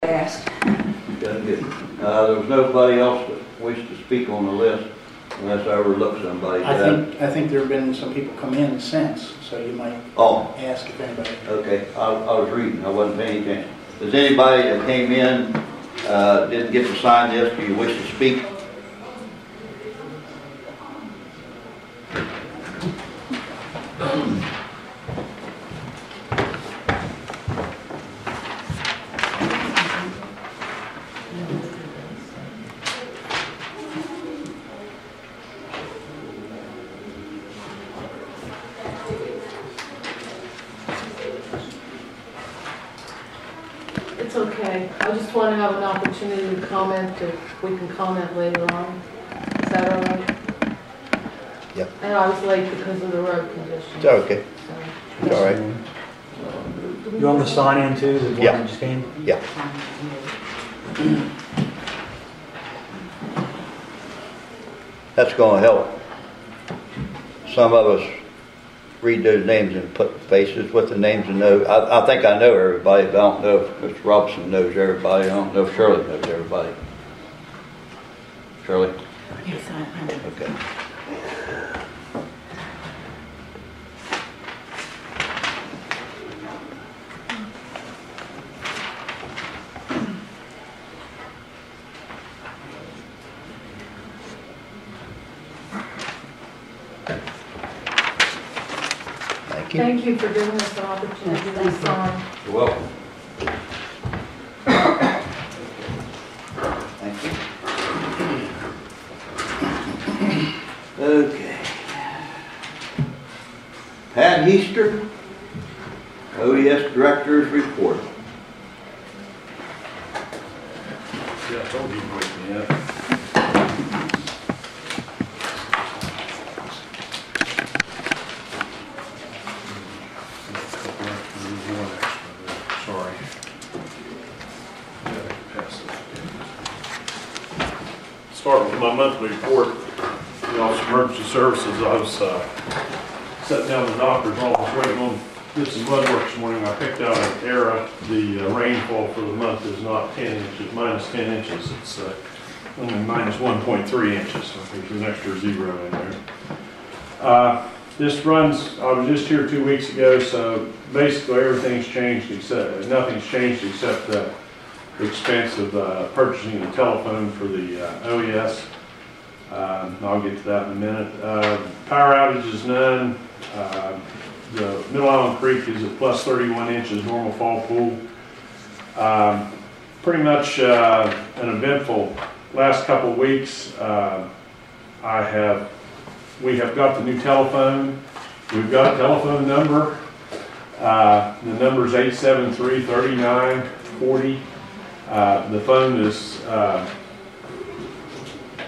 Ask. Good, good. There was nobody else that wished to speak on the list, unless I overlooked somebody. I think there have been some people come in since, so you might ask if anybody. Okay, I was reading, I wasn't paying attention. Does anybody that came in, didn't get to sign this, do you wish to speak? It's okay. I just want to have an opportunity to comment if we can comment later on. Is that all right? Yep. And I was late because of the road conditions. It's okay. So, It's all right. You want me to sign in too, the one Yeah. that just came? Yeah. That's going to help some of us read those names and put faces with the names and know. I think I know everybody, but I don't know if Mr. Robinson knows everybody. I don't know if Shirley knows everybody. Shirley? Yes, I do. Okay. Thank you for giving us the opportunity to sign. You're welcome. Thank you. Okay. Pat Easter, OES Director's Report. Yeah, I told you to wake me up. Sorry. Start with my monthly report. The Office of Emergency Services. I was sitting down in the doctor's office waiting on did some blood work this morning. I picked out an error. The rainfall for the month is not 10 inches, minus 10 inches. It's only minus 1.3 inches. So I think there's an extra zero in there. This runs, I was just here 2 weeks ago, so basically everything's changed except, nothing's changed except the expense of purchasing a telephone for the OES. I'll get to that in a minute. Power outages, none. The Middle Island Creek is at plus 31 inches, normal fall pool. Pretty much an eventful last couple of weeks. We have got the new telephone. We've got a telephone number. The number is 873-3940. The phone is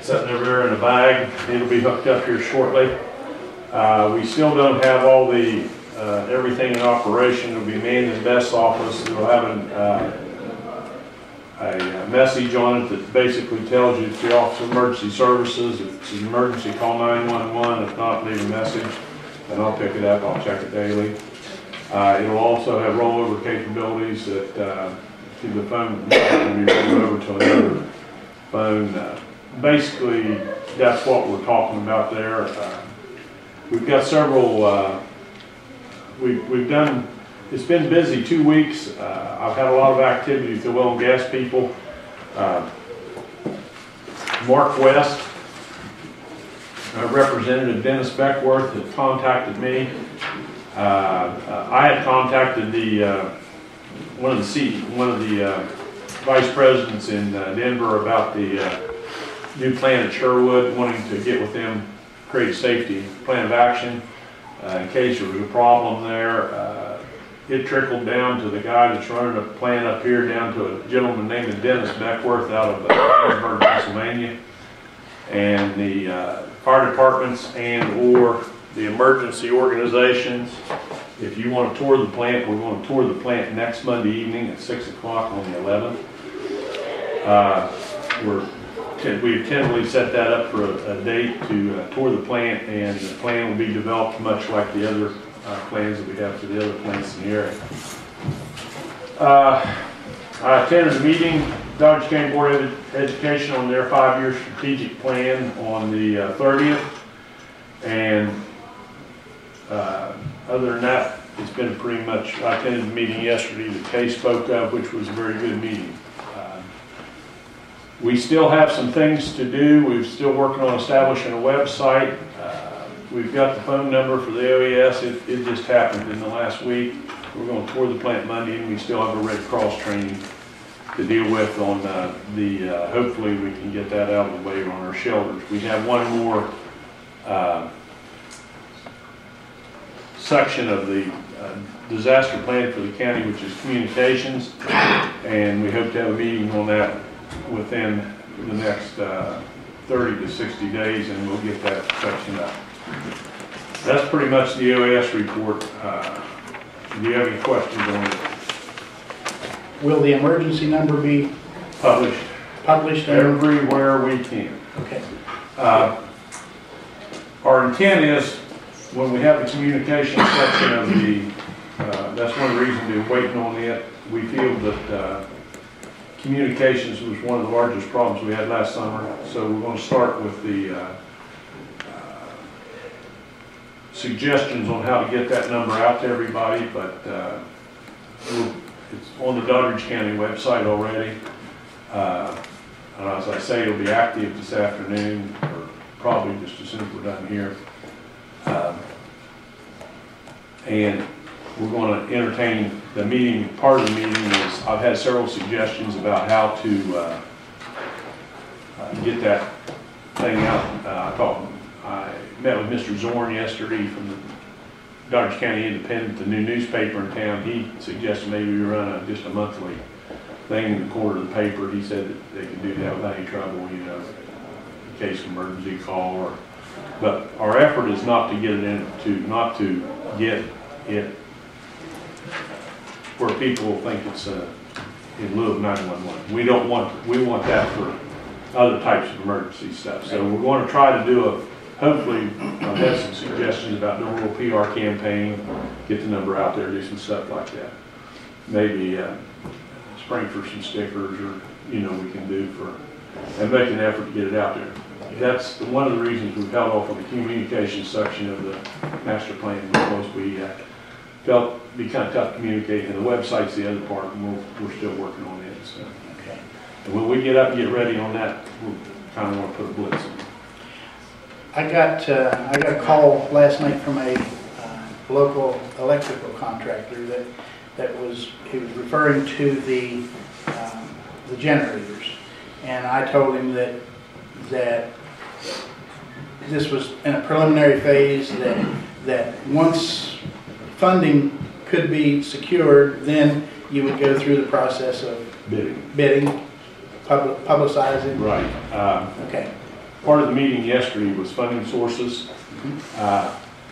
sitting over there in a bag. It'll be hooked up here shortly. We still don't have all the everything in operation. It'll be manned in Beth's office. It'll have a message on it that basically tells you it's the Office of Emergency Services. If it's an emergency, call 911. If not, leave a message, and I'll pick it up. I'll check it daily. It'll also have rollover capabilities that the phone can be rolled over to another phone. Basically, that's what we're talking about there. We've got several. We've done. It's been busy 2 weeks. I've had a lot of activity with the oil and gas people. Mark West, Representative Dennis Beckworth had contacted me. I had contacted one of the vice presidents in Denver about the new plan at Sherwood, wanting to get with them, create a safety plan of action in case there was a problem there. It trickled down to the guy that's running a plant up here, down to a gentleman named Dennis Beckworth out of Pittsburgh, Pennsylvania. And the fire departments and or the emergency organizations, if you want to tour the plant, we're going to tour the plant next Monday evening at 6 o'clock on the 11th. We've tentatively set that up for a date to tour the plant, and the plan will be developed much like the other plans that we have for the other plants in the area. I attended a meeting, Dodge County Board of Education, on their 5-year strategic plan on the 30th. And other than that, it's been pretty much, I attended the meeting yesterday that Kay spoke of, which was a very good meeting. We still have some things to do. We're still working on establishing a website. We've got the phone number for the OES. It just happened in the last week. We're going to tour the plant Monday, and we still have a Red Cross training to deal with on hopefully we can get that out of the way on our shelters. We have one more section of the disaster plan for the county, which is communications, and we hope to have a meeting on that within the next 30 to 60 days, and we'll get that section up. That's pretty much the OES report. Do you have any questions on it? Will the emergency number be Published published? everywhere we can. Okay. Our intent is, when we have the communication section of the, that's one of the reasons we're waiting on it. We feel that communications was one of the largest problems we had last summer. So we're going to start with the suggestions on how to get that number out to everybody, but it's on the Doddridge County website already. And as I say, it'll be active this afternoon, or probably just as soon as we're done here. And we're going to entertain the meeting. Part of the meeting is I've had several suggestions about how to get that thing out. I met with Mr. Zorn yesterday from the Dodge County Independent, the new newspaper in town. He suggested maybe we run just a monthly thing in the corner of the paper. He said that they could do that without any trouble, you know, in case of emergency call. But our effort is not to get it not to get it where people think it's in lieu of 911. We want that for other types of emergency stuff. So we're going to try to do hopefully I've had some suggestions about doing a little PR campaign, get the number out there, do some stuff like that. Maybe spring for some stickers, or we can do and make an effort to get it out there. That's one of the reasons we've held off on the communication section of the master plan, because we felt it'd be kind of tough to communicate, and the website's the other part, and we're still working on it. So, okay. And when we get up and get ready on that, we'll kind of want to put a blitz in. I got a call last night from a local electrical contractor he was referring to the generators, and I told him that this was in a preliminary phase, that once funding could be secured, then you would go through the process of bidding, publicizing. Right. Okay. Part of the meeting yesterday was funding sources,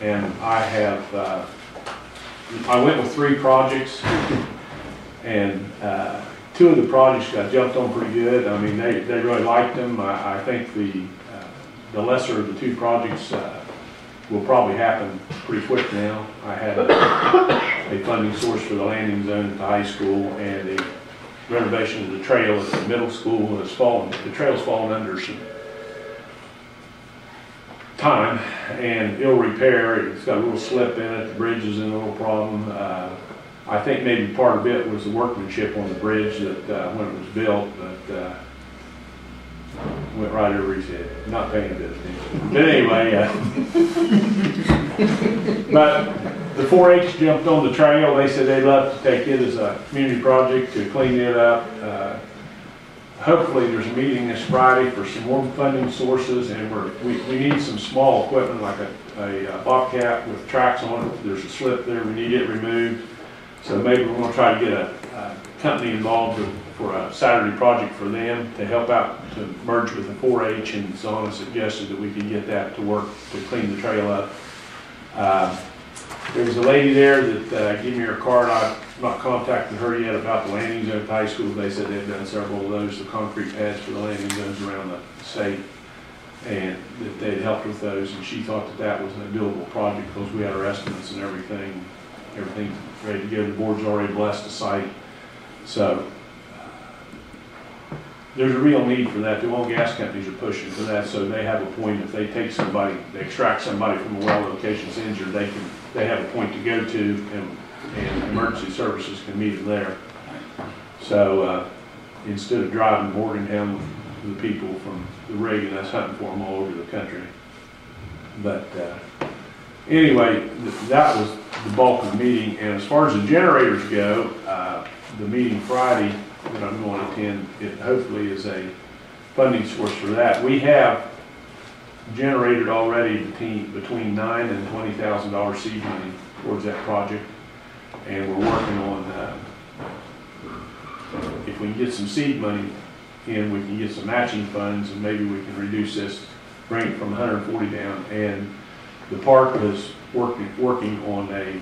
and I went with 3 projects, and 2 of the projects got jumped on pretty good. I mean, they really liked them. I think the lesser of the 2 projects will probably happen pretty quick now. I had a funding source for the landing zone at the high school, and a renovation of the trail at the middle school has fallen. The trail's fallen under some time, and it'll repair. It's got a little slip in it. The bridge is in a little problem. I think maybe part of it was the workmanship on the bridge that when it was built, but went right over his head. Not paying a bit of attention. But anyway, but the 4-H jumped on the trail. They said they'd love to take it as a community project to clean it up. Hopefully there's a meeting this Friday for some more funding sources, and we need some small equipment like a bobcat with tracks on it. There's a slip there, we need it removed. So maybe we're going to try to get a company involved for a Saturday project for them to help out, to merge with the 4-H, and so on, suggested that we could get that to work to clean the trail up. There was a lady there that gave me her card. I've not contacted her yet about the landing zone at the high school. They said they've done several of those, the concrete pads for the landing zones around the state, and that they'd helped with those, and she thought that was a doable project because we had our estimates and everything ready to go. The board's already blessed the site. So there's a real need for that. The oil and gas companies are pushing for that, so they have a point. If they take somebody, they extract somebody from a well location that's injured, they have a point to go to, and emergency services can meet them there. So instead of driving to Morgantown with the people from the rig, and that's hunting for them all over the country. But anyway, that was the bulk of the meeting. And as far as the generators go, the meeting Friday that I'm going to attend, it hopefully is a funding source for that. We have generated already between $9,000 and $20,000 seed money towards that project, and we're working on if we can get some seed money in, we can get some matching funds, and maybe we can reduce this, bring it from 140 down. And the park is working on a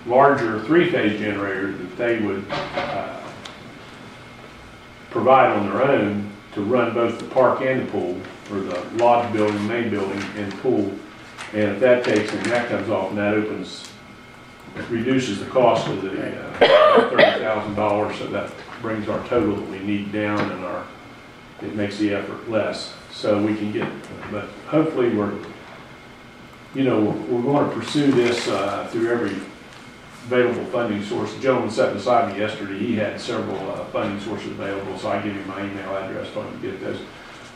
larger three-phase generator that they would provide on their own to run both the park and the pool, or the lodge building, main building, and the pool. And if that takes, and that comes off, and that reduces the cost of the $30,000, so that brings our total that we need down, and it makes the effort less. So we can get, but hopefully we're going to pursue this through every available funding source. The gentleman sat beside me yesterday, he had several funding sources available, so I gave him my email address for him to get those.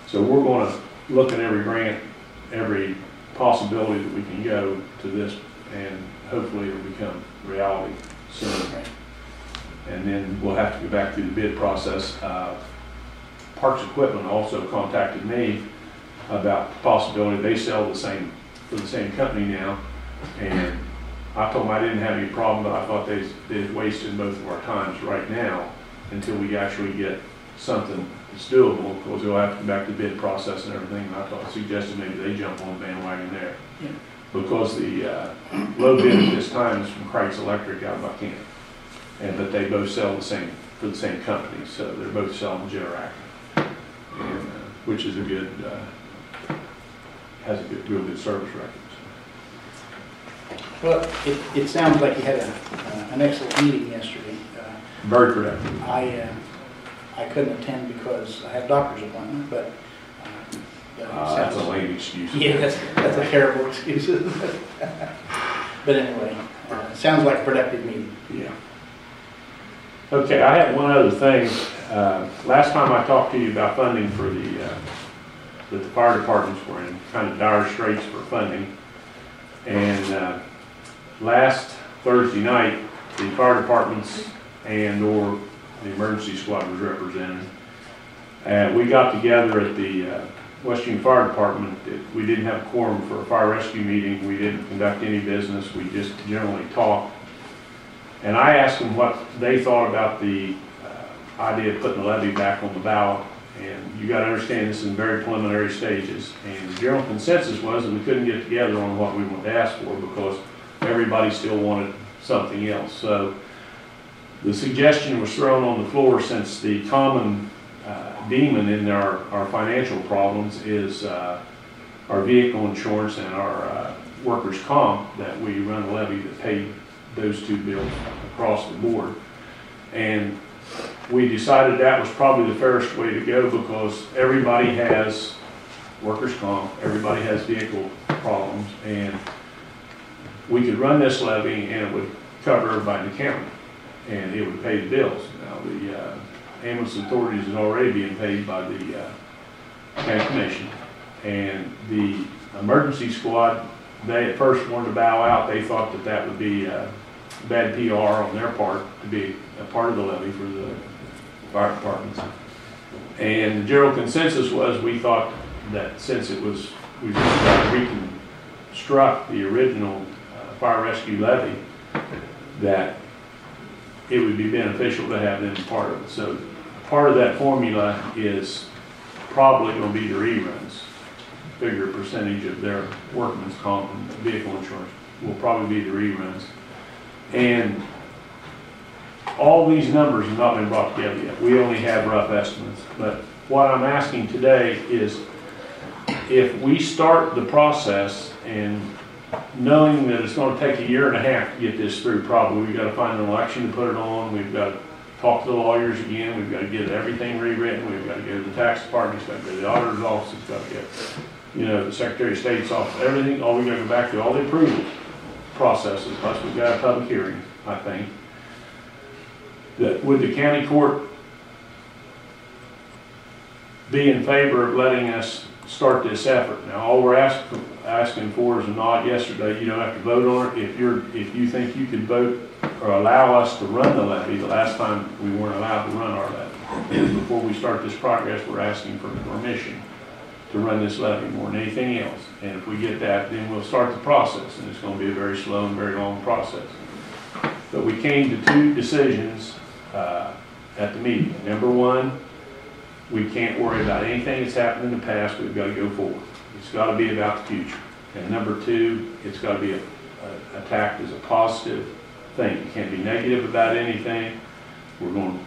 So we're going to look at every grant, every possibility that we can go to this, and hopefully it'll become reality soon. And then we'll have to go back through the bid process. Parks Equipment also contacted me about the possibility. They sell for the same company now, and I told them I didn't have any problem, but I thought they'd wasted both of our times right now until we actually get something that's doable, because we'll have to go back to the bid process and everything. And I suggested maybe they jump on the bandwagon there. Yeah. Because the low bid at this time is from Craig's Electric out of Buchanan, but they both sell for the same company, so they're both selling Generac, and which is has a real good service record. Well, it sounds like you had an excellent meeting yesterday. Very productive. I couldn't attend because I had a doctor's appointment, but that's a lame excuse. Yeah, that's a terrible excuse. But anyway, it sounds like a productive meeting. Yeah. Okay, I had one other thing. Last time I talked to you about funding for that the fire departments were in kind of dire straits for funding, and last Thursday night, the fire departments or the emergency squad was represented. We got together at the West Union Fire Department. We didn't have a quorum for a fire rescue meeting. We didn't conduct any business. We just generally talked. And I asked them what they thought about the idea of putting the levy back on the ballot. And you got to understand, this is in very preliminary stages. And the general consensus was that we couldn't get together on what we wanted to ask for because everybody still wanted something else. So the suggestion was thrown on the floor, since the common demon in our financial problems is our vehicle insurance and our workers' comp, that we run a levy that paid those two bills across the board. And we decided that was probably the fairest way to go, because everybody has workers' comp, everybody has vehicle problems, and we could run this levy and it would cover everybody in the county, and it would pay the bills. Now, the ambulance authorities is already being paid by the county commission, and the emergency squad, they at first wanted to bow out. They thought that would be bad PR on their part to be a part of the levy for the fire departments. And the general consensus was, we thought that since we reconstruct the original fire rescue levy, that it would be beneficial to have them part of it. So part of that formula is probably going to be the reruns. Bigger percentage of their workman's comp and vehicle insurance will probably be the reruns. And all these numbers have not been brought together yet. We only have rough estimates. But what I'm asking today is, if we start the process, and knowing that it's going to take 1.5 years to get this through, probably we've got to find an election to put it on, we've got to talk to the lawyers again, we've got to get everything rewritten, we've got to go to the tax department, it's got to go to the auditor's office, it's got to get, you know, the Secretary of State's office, everything, all we got to go back to, all the approval processes, plus we've got a public hearing, I think. That would the county court be in favor of letting us start this effort? Now, all we're asking for is a nod yesterday. You don't have to vote on it. If you think you could vote or allow us to run the levy, the last time we weren't allowed to run our levy. Before we start this progress, we're asking for permission to run this levy more than anything else. And if we get that, then we'll start the process, and it's going to be a very slow and very long process. But we came to two decisions at the meeting. Number one, we can't worry about anything that's happened in the past. We've got to go forward. It's got to be about the future. And number two, it's got to be attacked as a positive thing. It can't be negative about anything. We're going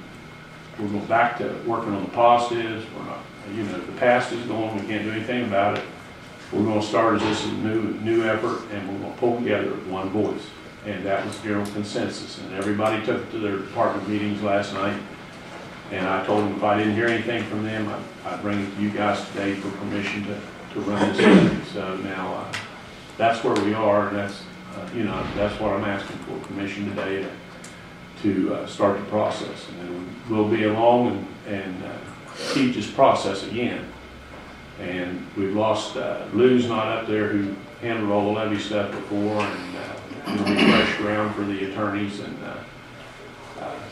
back to working on the positives. We're not, you know, the past is gone. We can't do anything about it. We're going to start as this is a new effort, and we're going to pull together with one voice. And that was general consensus. And everybody took it to their department meetings last night. And I told them if I didn't hear anything from them, I'd bring it to you guys today for permission to run this meeting. So now that's where we are, and that's you know, that's what I'm asking for, permission today to start the process. And then we'll be along and teach this process again. And we've lost Lou's not up there, who handled all the levy stuff before, and it'll be fresh ground for the attorneys, and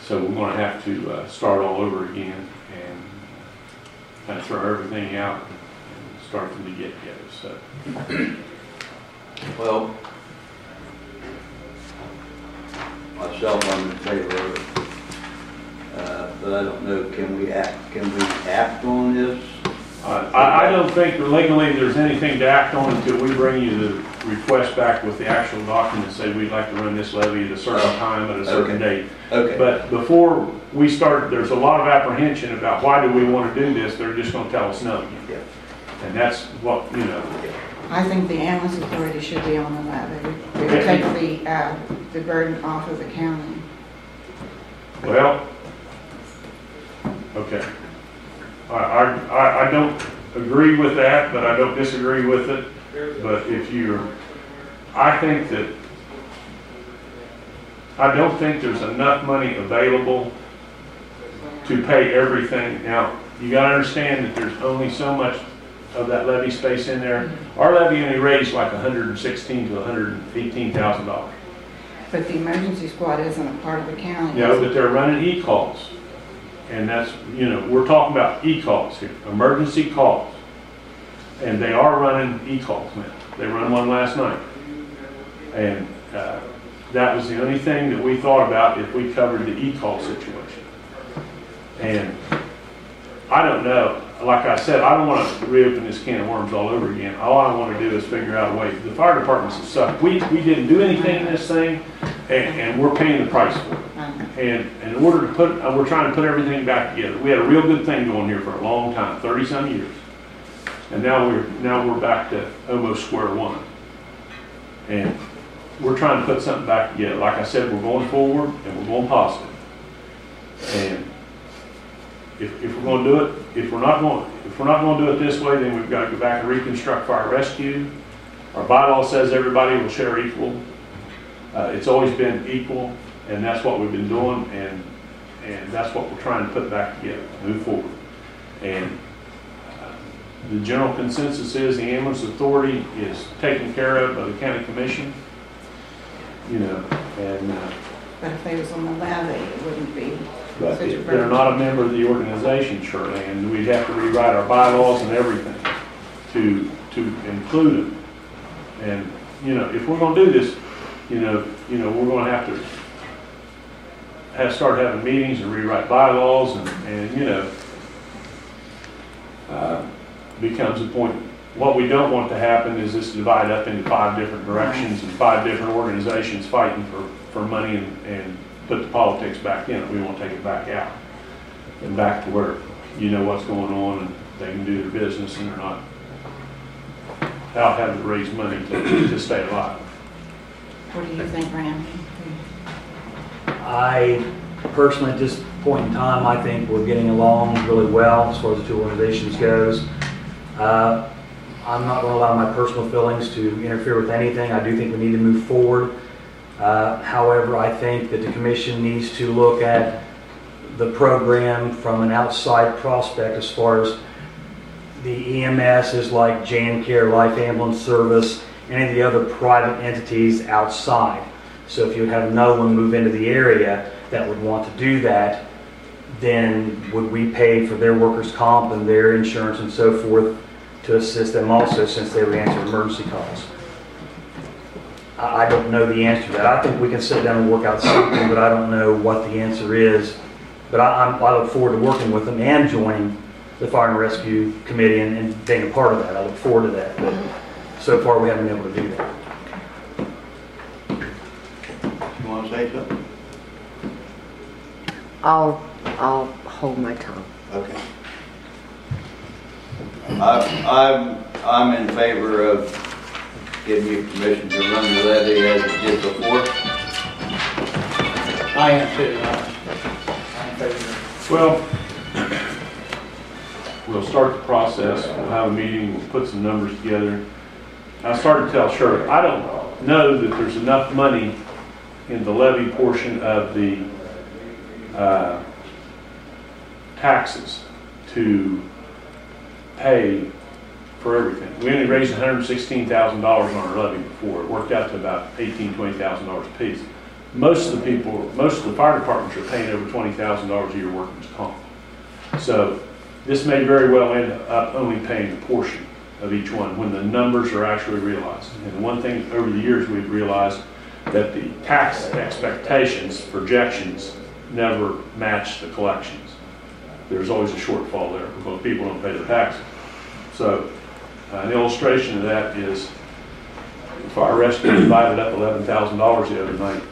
so we're going to have to start all over again and kind of throw everything out and start from the get-go. So, Well, myself, I'm in favor of it, but I don't know. Can we act on this? I don't think legally there's anything to act on until we bring you the request back with the actual document and say we'd like to run this levy at a certain time at a certain date. Okay. But before we start, there's a lot of apprehension about why do we want to do this. They're just going to tell us no again. Yeah. And that's what, you know. I think the ambulance authority should be on the levy. It would take the burden off of the county. Well, okay. I don't agree with that, but I don't disagree with it. But if you're, I don't think there's enough money available to pay everything. Now, you got to understand that there's only so much of that levy space in there. Our levy only raised like $116,000 to $118,000. But the emergency squad isn't a part of the county. No, but they're running e-calls. And that's, you know, we're talking about e-calls here, emergency calls. And they are running e-calls now. They run one last night. And that was the only thing that we thought about if we covered the e-call situation. And I don't know. Like I said, I don't want to reopen this can of worms all over again. All I want to do is figure out a way. The fire departments have sucked. We didn't do anything in this thing, and we're paying the price for it. And in order to put, we're trying to put everything back together. We had a real good thing going here for a long time, 30-some years, and now we're back to almost square one. And we're trying to put something back together. Like I said, we're going forward and we're going positive. And if we're going to do it, if we're not going to do it this way, then we've got to go back and reconstruct fire rescue. Our bylaw says everybody will share equal. It's always been equal. And that's what we've been doing, and that's what we're trying to put back together, move forward. And the general consensus is the ambulance authority is taken care of by the county commission, you know, and But if they was on the levy, it wouldn't be but such a they're burden. not a member of the organization, Shirley, and we'd have to rewrite our bylaws and everything to include them. And you know, if we're going to do this, you know, we're going to have to start having meetings and rewrite bylaws, and you know, becomes a point. What we don't want to happen is this divide up into 5 different directions and 5 different organizations fighting for money and put the politics back in it. We want to take it back out and back to where you know what's going on and they can do their business and they're not out having to raise money to stay alive. What do you think, Randy? I personally just point in time, I think we're getting along really well as far as the two organizations goes. I'm not going to allow my personal feelings to interfere with anything. I do think we need to move forward. However, I think that the commission needs to look at the program from an outside prospect as far as the EMS is like Jan-Care, Life Ambulance Service, any of the other private entities outside. So if you have no one move into the area that would want to do that, then would we pay for their workers' comp and their insurance and so forth to assist them also, since they would answer emergency calls? I don't know the answer to that. I think we can sit down and work out something, but I don't know what the answer is. But I look forward to working with them and joining the Fire and Rescue Committee and being a part of that. I look forward to that. But so far, we haven't been able to do that. You want to say something? I'll hold my tongue. Okay. I'm in favor of giving you permission to run the levy as it did before. I am too. I'm in favor. Well, we'll start the process, we'll have a meeting, we'll put some numbers together. I started to tell Shirley, I don't know that there's enough money in the levy portion of the taxes to pay for everything. We only raised $116,000 on our levy before. It worked out to about $18,000, $20,000 a piece. Most of the fire departments are paying over $20,000 a year workers' comp. So this may very well end up only paying a portion of each one when the numbers are actually realized. And one thing over the years we've realized that the tax expectations, projections, never match the collections. There's always a shortfall there because people don't pay their taxes. So an illustration of that is Fire Rescue divided up $11,000 the other night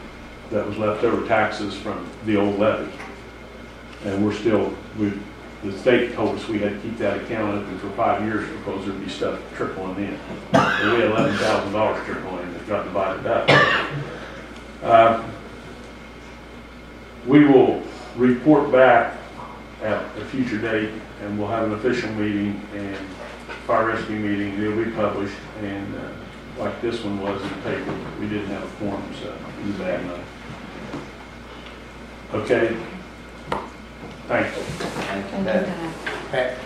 that was leftover taxes from the old levy. And the state told us we had to keep that account open for 5 years because there'd be stuff trickling in. And we had $11,000 trickling in that got divided up. We will report back at a future date, and we'll have an official meeting and fire rescue meeting. It'll be published, and like this one was in the paper, we didn't have a quorum, so it was a bad night. Okay. Thank you. Thank you, Thank you, Pat. Dan. Pat,